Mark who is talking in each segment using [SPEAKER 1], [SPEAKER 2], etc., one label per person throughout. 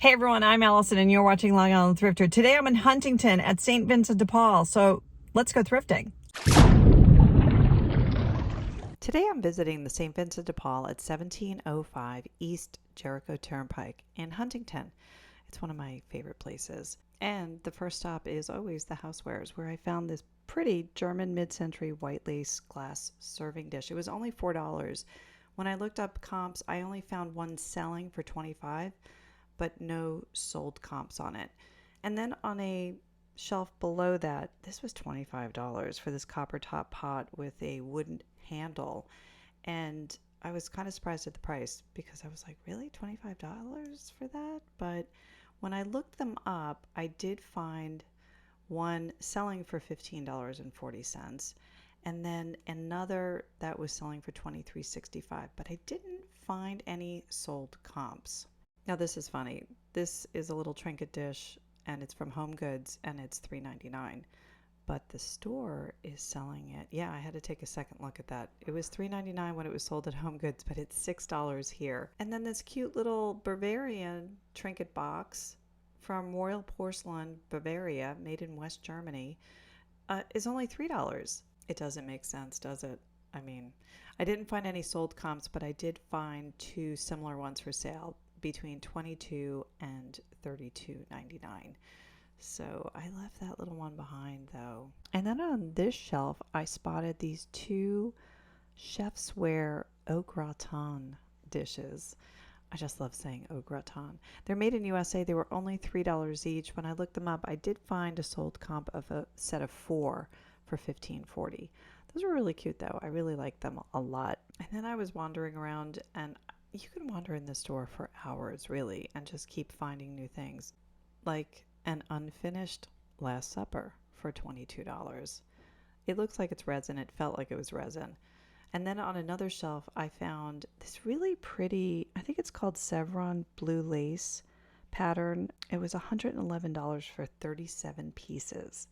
[SPEAKER 1] Hey everyone, I'm Allison and you're watching Long Island Thrifter. Today I'm in Huntington at St. Vincent de Paul, so let's go thrifting. Today I'm visiting the St. Vincent de Paul at 1705 East Jericho Turnpike in Huntington. It's one of my favorite places. And the first stop is always the Housewares, where I found this pretty German mid-century white lace glass serving dish. It was only $4. When I looked up comps, I only found one selling for $25, but no sold comps on it. And then on a shelf below that, this was $25 for this copper top pot with a wooden handle. And I was kind of surprised at the price because I was like, really? $25 for that? But when I looked them up, I did find one selling for $15.40 and then another that was selling for $23.65, but I didn't find any sold comps. Now this is funny. This is a little trinket dish and it's from Home Goods and it's $3.99. But the store is selling it. Yeah, I had to take a second look at that. It was $3.99 when it was sold at Home Goods, but it's $6 here. And then this cute little Bavarian trinket box from Royal Porcelain Bavaria, made in West Germany, is only $3. It doesn't make sense, does it? I mean, I didn't find any sold comps, but I did find two similar ones for sale between $22 and $32.99. So I left that little one behind though. And then on this shelf, I spotted these two chef's wear au gratin dishes. I just love saying au gratin. They're made in USA. They were only $3 each. When I looked them up, I did find a sold comp of a set of four for $15.40. Those were really cute though. I really liked them a lot. And then I was wandering around, and you can wander in the store for hours really and just keep finding new things, like an unfinished Last Supper for $22. It looks like it's resin. It felt like it was resin. And then on another shelf, I found this really pretty, I think it's called Sevron blue lace pattern. It was $111 for 37 pieces.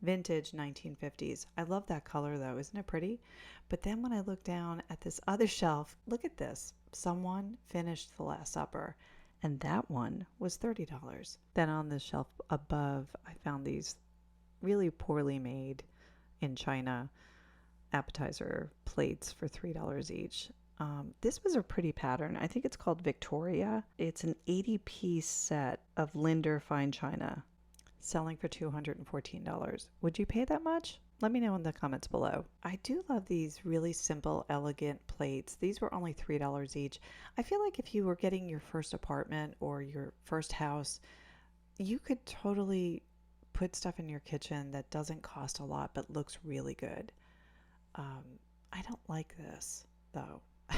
[SPEAKER 1] Vintage 1950s. I love that color though. Isn't it pretty? But then when I look down at this other shelf, look at this. Someone finished the Last Supper, and that one was $30. Then on the shelf above, I found these really poorly made in China appetizer plates for $3 each. This was a pretty pattern. I think it's called Victoria. It's an 80-piece set of Linder fine china, selling for $214. Would you pay that much? Let me know in the comments below. I do love these really simple, elegant plates. These were only $3 each. I feel like if you were getting your first apartment or your first house, you could totally put stuff in your kitchen that doesn't cost a lot but looks really good. I don't like this though. I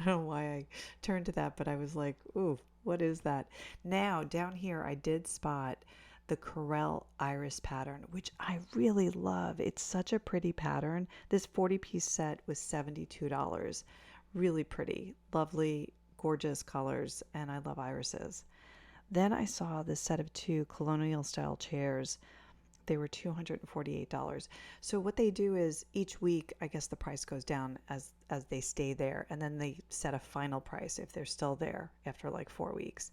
[SPEAKER 1] don't know why I turned to that, but I was like, ooh, what is that? Now down here I did spot the Corel iris pattern, which I really love. It's such a pretty pattern. This 40-piece set was $72. Really pretty, lovely, gorgeous colors, and I love irises. Then I saw this set of two colonial style chairs. They were $248. So what they do is each week, I guess the price goes down as they stay there, and then they set a final price if they're still there after like 4 weeks.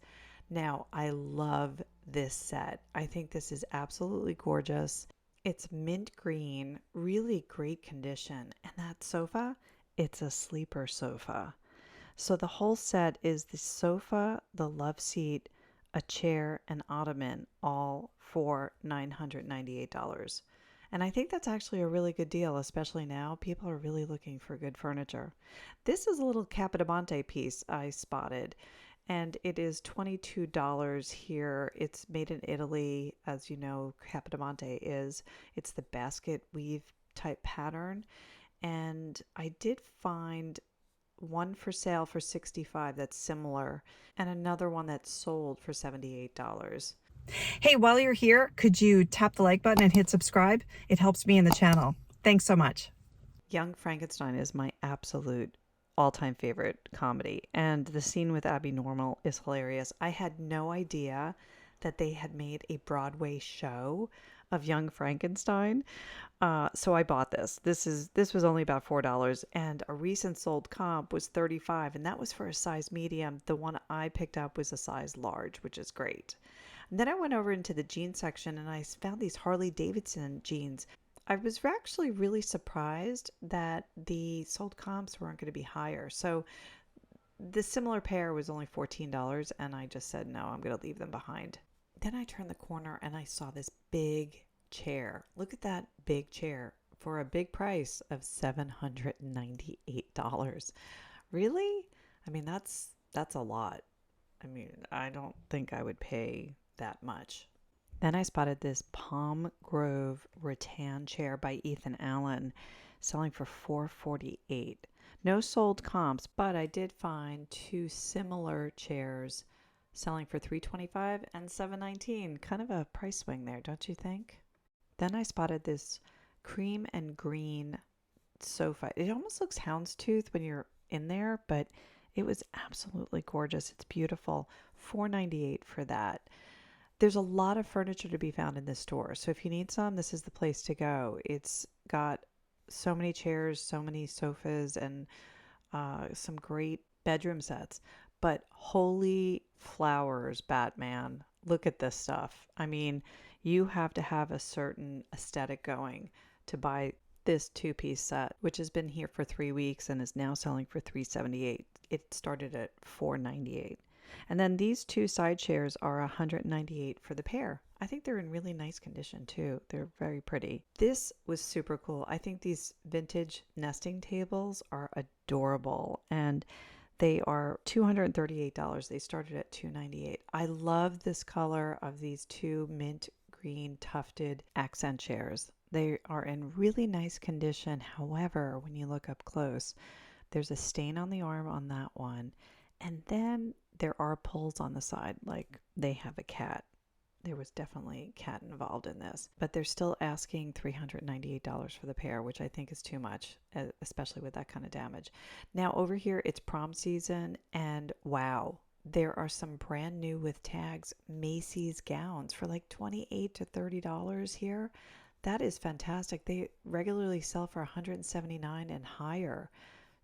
[SPEAKER 1] Now, I love this set. I think this is absolutely gorgeous. It's mint green, really great condition. And that sofa, it's a sleeper sofa. So the whole set is the sofa, the love seat, a chair, and ottoman, all for $998. And I think that's actually a really good deal, especially now. People are really looking for good furniture. This is a little Capodimonte piece I spotted, and it is $22 here. It's made in Italy, as you know, Capodimonte is. It's the basket weave type pattern, and I did find one for sale for $65 that's similar, and another one that's sold for $78. Hey, while you're here, could you tap the like button and hit subscribe? It helps me in the channel. Thanks so much. Young Frankenstein is my absolute all-time favorite comedy, and the scene with Abby Normal is hilarious. I had no idea that they had made a Broadway show of Young Frankenstein. So I bought this. This was only about $4, and a recent sold comp was 35, and that was for a size medium. The one I picked up was a size large, which is great. And then I went over into the jeans section and I found these Harley Davidson jeans. I was actually really surprised that the sold comps weren't going to be higher. So the similar pair was only $14, and I just said, no, I'm going to leave them behind. Then I turned the corner and I saw this big chair. Look at that big chair for a big price of $798. Really? I mean, that's a lot. I mean, I don't think I would pay that much. Then I spotted this Palm Grove rattan chair by Ethan Allen selling for $448. No sold comps, but I did find two similar chairs selling for $325 and $719. Kind of a price swing there, don't you think? Then I spotted this cream and green sofa. It almost looks houndstooth when you're in there, but it was absolutely gorgeous. It's beautiful. $498 for that. There's a lot of furniture to be found in this store. So if you need some, this is the place to go. It's got so many chairs, so many sofas, and some great bedroom sets. But holy flowers, Batman, look at this stuff. I mean, you have to have a certain aesthetic going to buy this two-piece set, which has been here for 3 weeks and is now selling for $378. It started at $498. And then these two side chairs are $198 for the pair. I think they're in really nice condition too. They're very pretty. This was super cool. I think these vintage nesting tables are adorable, and they are $238. They started at $298. I love this color of these two mint green tufted accent chairs. They are in really nice condition. However, when you look up close, there's a stain on the arm on that one. And then there are pulls on the side, like they have a cat. There was definitely a cat involved in this, but they're still asking $398 for the pair, which I think is too much, especially with that kind of damage. Now over here, it's prom season, and wow, there are some brand new with tags Macy's gowns for like $28 to $30 here. That is fantastic. They regularly sell for $179 and higher.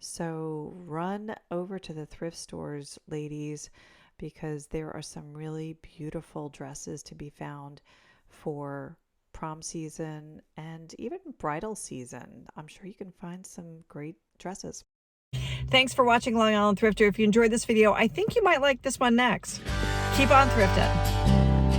[SPEAKER 1] So run over to the thrift stores, ladies, because there are some really beautiful dresses to be found for prom season and even bridal season. I'm sure you can find some great dresses. Thanks for watching Long Island Thrifter. If you enjoyed this video, I think you might like this one next. Keep on thrifting.